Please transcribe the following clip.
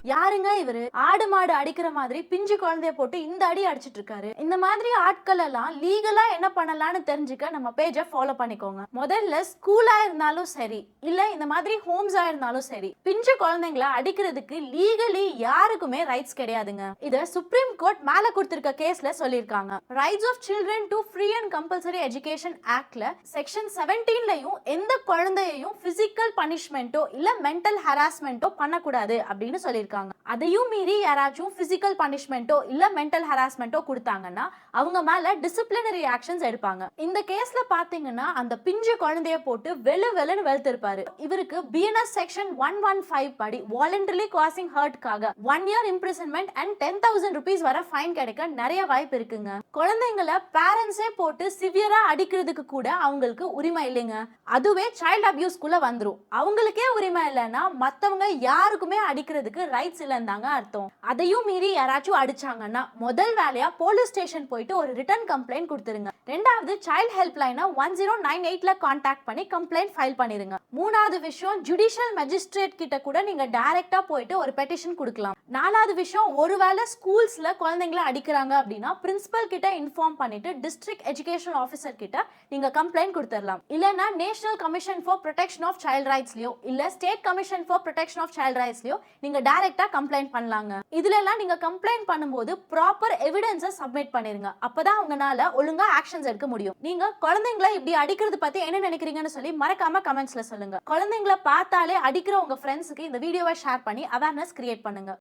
யாருங்க இவரு? ஆடு மாடு அடிக்கிற மாதிரி பிஞ்சு குழந்தைய போட்டு இந்த அடி அடிச்சிட்டு இருக்காரு. இந்த மாதிரி ஆட்கள் எல்லாம் லீகலா என்ன பண்ணலாம்னு தெரிஞ்சுக்க நம்ம பேஜை ஃபாலோ பண்ணிக்கோங்க. முதல்ல ஸ்கூலா இருந்தாலும் சரி, இல்ல இந்த மாதிரி ஹோம்ஸா இருந்தாலும் சரி, பிஞ்சு குழந்தைங்களை அடிக்கிறதுக்கு லீகலி யாருக்குமே ரைட்ஸ் கிடையாதுங்க. இத சுப்ரீம் கோர்ட் மேல கொடுத்திருக்க கேஸ்ல சொல்லிருக்காங்க. Rights of children to free and compulsory education ஆக்ட்ல செக்ஷன் 17லயும் எந்த குழந்தையையும் பிசிக்கல் பனிஷ்மெண்டோ இல்ல மென்டல் ஹராஸ்மெண்டோ பண்ணக்கூடாது அப்படின்னு சொல்லியிருக்காங்க. அதையும் மீறி யாராச்சும் பிசிக்கல் பனிஷ்மெண்டோ இல்ல மென்டல் ஹராஸ்மெண்டோ கொடுத்தாங்கன்னா அவங்க மேல டிசிப்ளினரி ஆக்ஷன்ஸ் எடுப்பாங்க. இந்த கேஸ்ல பாத்தீங்கன்னா அந்த பிஞ்சு குழந்தைய போட்டு வெளுன்னு வெளுத்திருப்பாரு. இவருக்கு பிஎன்எஸ் செக்ஷன் 115 படி வாலண்டரிலி காசிங் ஹர்ட்காக 1 year இம்ப்ரிசன்மெண்ட் அண்ட் 10,000 rupees வரை ஃபைன் கிடைக்க நிறைய வாய்ப்பு இருக்குங்க. குழந்தைங்களை பேரண்ட்ஸே போட்டு சிவியரா அடிக்கிறதுக்கு கூட அவங்களுக்கு உரிமை இல்லைங்க. அதுவே சைல்ட் அபியூஸ்க்குள்ள வந்துரும். அவங்களுக்கே உரிமை இல்லைன்னா மத்தவங்க யாருக்குமே அடிக்கிறதுக்கு ரைட்ஸ் இல்லைன்னு அர்த்தம். அதையும் மீறி யாராச்சும் அடிச்சாங்கன்னா முதல் வேலையா போலீஸ் ஸ்டேஷன் போயிட்டு ஒரு ரிட்டன் கம்ப்ளைண்ட் கொடுத்துருங்க. ரெண்டாவது சைல்ட் ஹெல்ப் லைனை 1098ல கான்டாக்ட் பண்ணி கம்ப்ளைண்ட் ஃபைல் பண்ணிருங்க. மூணாவது விஷயம் ஜுடிஷியல் மேஜிஸ்ட்ரேட் கிட்ட கூட நீங்க டைரக்டா போயிட்டு ஒரு பெட்டிஷன் கொடுக்கலாம். நாலாவது விஷயம் ஒருவேளை ஸ்கூல்ஸ்ல குழந்தைங்களை அடிக்கிறாங்க அப்படின்னா பிரின்சிபல் கிட்ட இன்ஃபார்ம் பண்ணிட்டு டிஸ்ட்ரிக்ட் எஜுகேஷன் ஆஃபீஸர் கிட்ட நீங்க கம்ப்ளைண்ட் கொடுத்துடலாம். இல்லைன்னா national commission for protection of child ரைட்ஸ்லயோ இல்ல state commission for protection of child ரைட்ஸ்லயோ நீங்க டைரக்டா கம்ப்ளைண்ட் பண்ணலாங்க. இதுல எல்லாம் நீங்க கம்ப்ளைண்ட் பண்ணும்போது ப்ராப்பர் எவிடன்ஸை சப்மிட் பண்ணிருங்க. அப்பதான் உங்களால ஒழுங்கா ஆக்ஷன்ஸ் எடுக்க முடியும். நீங்க குழந்தைங்களை இப்படி அடிக்கிறது பத்தி என்ன நினைக்கிறீங்கன்னு சொல்லி மறக்காம கமெண்ட்ஸ்ல சொல்லுங்க. குழந்தைங்களை பார்த்தாலே அடிக்கிற உங்க ஃப்ரெண்ட்ஸுக்கு இந்த வீடியோவை ஷேர் பண்ணி அவேர்னஸ் கிரியேட் பண்ணுங்க.